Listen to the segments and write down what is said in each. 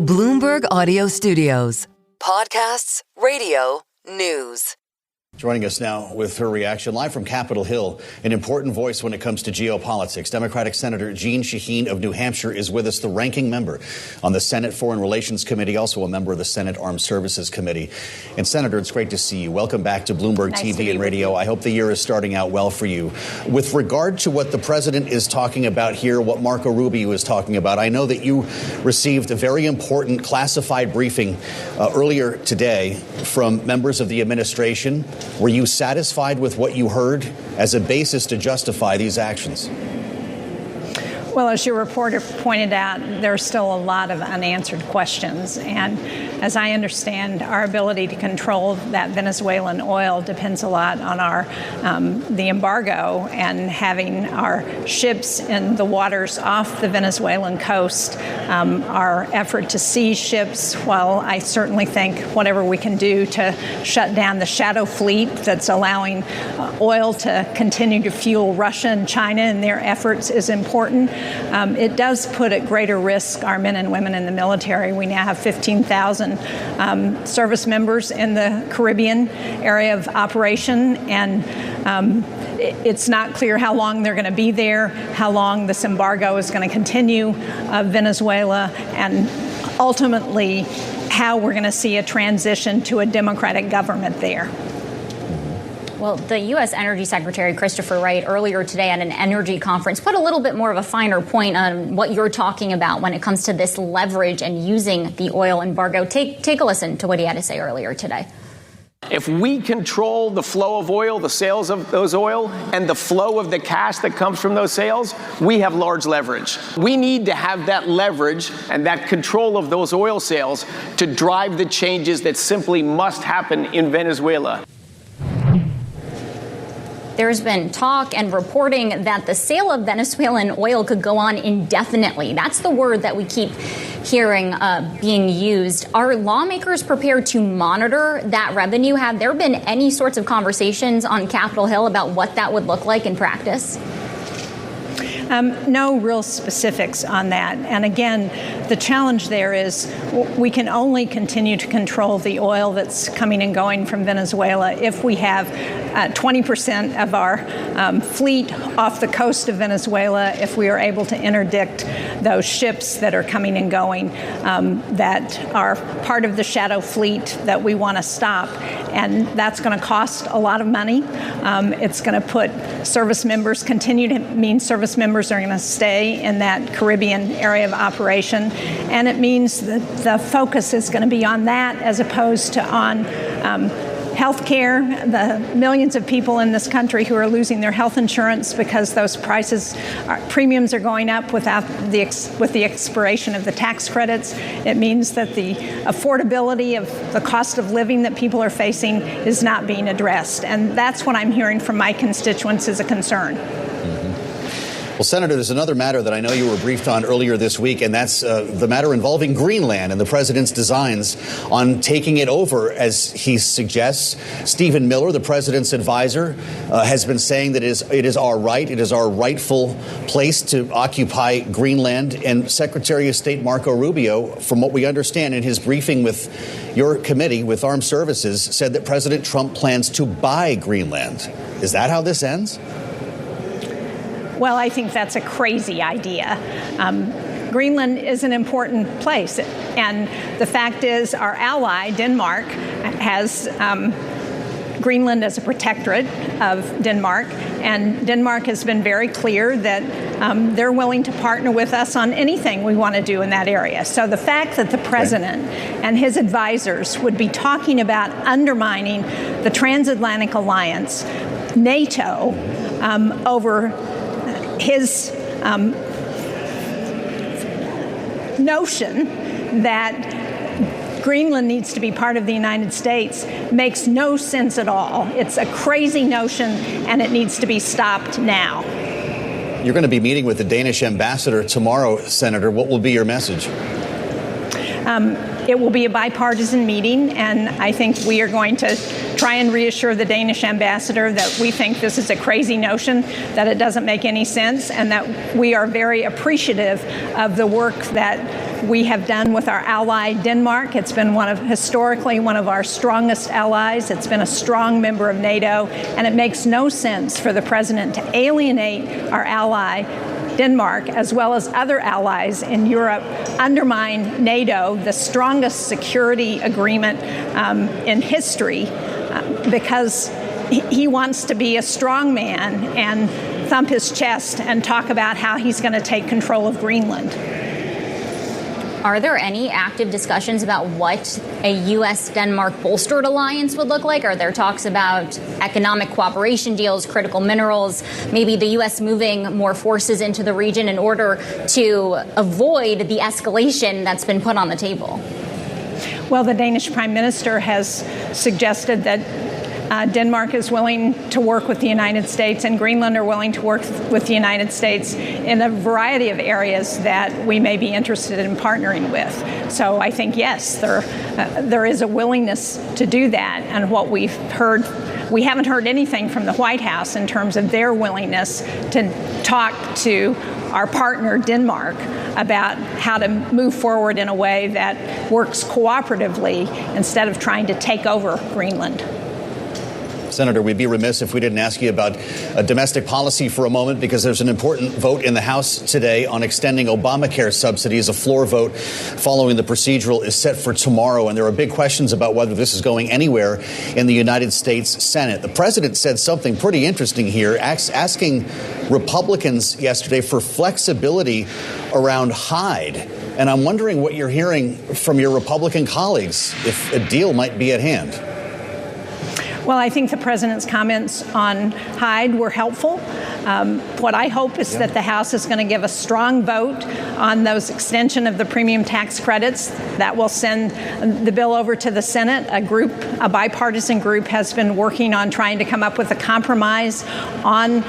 Bloomberg Audio Studios. Podcasts, radio, news. Joining us now with her reaction live from Capitol Hill, an important voice when it comes to geopolitics. Democratic Senator Jeanne Shaheen of New Hampshire is with us, the ranking member on the Senate Foreign Relations Committee, also a member of the Senate Armed Services Committee. And Senator, it's great to see you. Welcome back to Bloomberg TV and radio. I hope the year is starting out well for you. With regard to what the president is talking about here, what Marco Rubio is talking about, I know that you received a very important classified briefing earlier today from members of the administration. Were you satisfied with what you heard as a basis to justify these actions? Well, as your reporter pointed out, there's still a lot of unanswered questions. And as I understand, our ability to control that Venezuelan oil depends a lot on our the embargo and having our ships in the waters off the Venezuelan coast. Our effort to seize ships, while I certainly think whatever we can do to shut down the shadow fleet that's allowing oil to continue to fuel Russia and China in their efforts is important. It does put at greater risk our men and women in the military. We now have 15,000 service members in the Caribbean area of operation, and it's not clear how long they're going to be there, how long this embargo is going to continue, Venezuela, and ultimately how we're going to see a transition to a democratic government there. Well, the U.S. Energy Secretary Christopher Wright earlier today at an energy conference put a little bit more of a finer point on what you're talking about when it comes to this leverage and using the oil embargo. Take a listen to what he had to say earlier today. If we control the flow of oil, the sales of those oil, and the flow of the cash that comes from those sales, we have large leverage. We need to have that leverage and that control of those oil sales to drive the changes that simply must happen in Venezuela. There's been talk and reporting that the sale of Venezuelan oil could go on indefinitely. That's the word that we keep hearing being used. Are lawmakers prepared to monitor that revenue? Have there been any sorts of conversations on Capitol Hill about what that would look like in practice? No real specifics on that. And again, the challenge there is we can only continue to control the oil that's coming and going from Venezuela if we have 20% of our fleet off the coast of Venezuela, if we are able to interdict those ships that are coming and going that are part of the shadow fleet that we want to stop. And that's going to cost a lot of money. It's going to put service members, continue to mean service members are going to stay in that Caribbean area of operation. And it means that the focus is going to be on that as opposed to on health care, the millions of people in this country who are losing their health insurance because those premiums are going up with the expiration of the tax credits. It means that the affordability of the cost of living that people are facing is not being addressed. And that's what I'm hearing from my constituents as a concern. Well, Senator, there's another matter that I know you were briefed on earlier this week, and that's the matter involving Greenland and the president's designs on taking it over, as he suggests. Stephen Miller, the president's advisor, has been saying that it is our right, it is our rightful place to occupy Greenland. And Secretary of State Marco Rubio, from what we understand in his briefing with your committee, with Armed Services, said that President Trump plans to buy Greenland. Is that how this ends? Well, I think that's a crazy idea. Greenland is an important place. And the fact is our ally, Denmark, has Greenland as a protectorate of Denmark. And Denmark has been very clear that they're willing to partner with us on anything we want to do in that area. So the fact that the president and his advisors would be talking about undermining the transatlantic alliance, NATO, over his notion that Greenland needs to be part of the United States makes no sense at all. It's a crazy notion, and it needs to be stopped now. You're going to be meeting with the Danish ambassador tomorrow, Senator. What will be your message? It will be a bipartisan meeting, and I think we are going to try and reassure the Danish ambassador that we think this is a crazy notion, that it doesn't make any sense, and that we are very appreciative of the work that we have done with our ally Denmark. It's been historically one of our strongest allies. It's been a strong member of NATO, and it makes no sense for the president to alienate our ally Denmark, as well as other allies in Europe, undermine NATO, the strongest security agreement in history, because he wants to be a strong man and thump his chest and talk about how he's going to take control of Greenland. Are there any active discussions about what a U.S.-Denmark bolstered alliance would look like? Are there talks about economic cooperation deals, critical minerals, maybe the U.S. moving more forces into the region in order to avoid the escalation that's been put on the table? Well, the Danish Prime Minister has suggested that Denmark is willing to work with the United States, and Greenland are willing to work with the United States in a variety of areas that we may be interested in partnering with. So I think, yes, there is a willingness to do that. And what we've heard, we haven't heard anything from the White House in terms of their willingness to talk to our partner Denmark about how to move forward in a way that works cooperatively instead of trying to take over Greenland. Senator, we'd be remiss if we didn't ask you about domestic policy for a moment, because there's an important vote in the House today on extending Obamacare subsidies. A floor vote following the procedural is set for tomorrow, and there are big questions about whether this is going anywhere in the United States Senate. The president said something pretty interesting here, asking Republicans yesterday for flexibility around Hyde. And I'm wondering what you're hearing from your Republican colleagues, if a deal might be at hand. Well, I think the president's comments on Hyde were helpful. What I hope is that the House is going to give a strong vote on those extension of the premium tax credits. That will send the bill over to the Senate. A bipartisan group has been working on trying to come up with a compromise on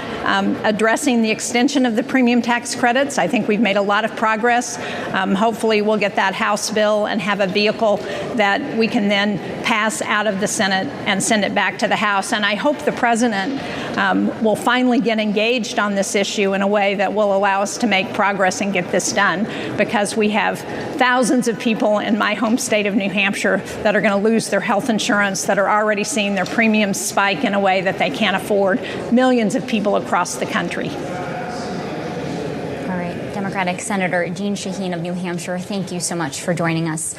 addressing the extension of the premium tax credits. I think we've made a lot of progress. Hopefully we'll get that House bill and have a vehicle that we can then pass out of the Senate and send it back to the House. And I hope the president will finally get engaged on this issue in a way that will allow us to make progress and get this done, because we have thousands of people in my home state of New Hampshire that are going to lose their health insurance, that are already seeing their premiums spike in a way that they can't afford, millions of people across the country. All right, Democratic Senator Jeanne Shaheen of New Hampshire, thank you so much for joining us.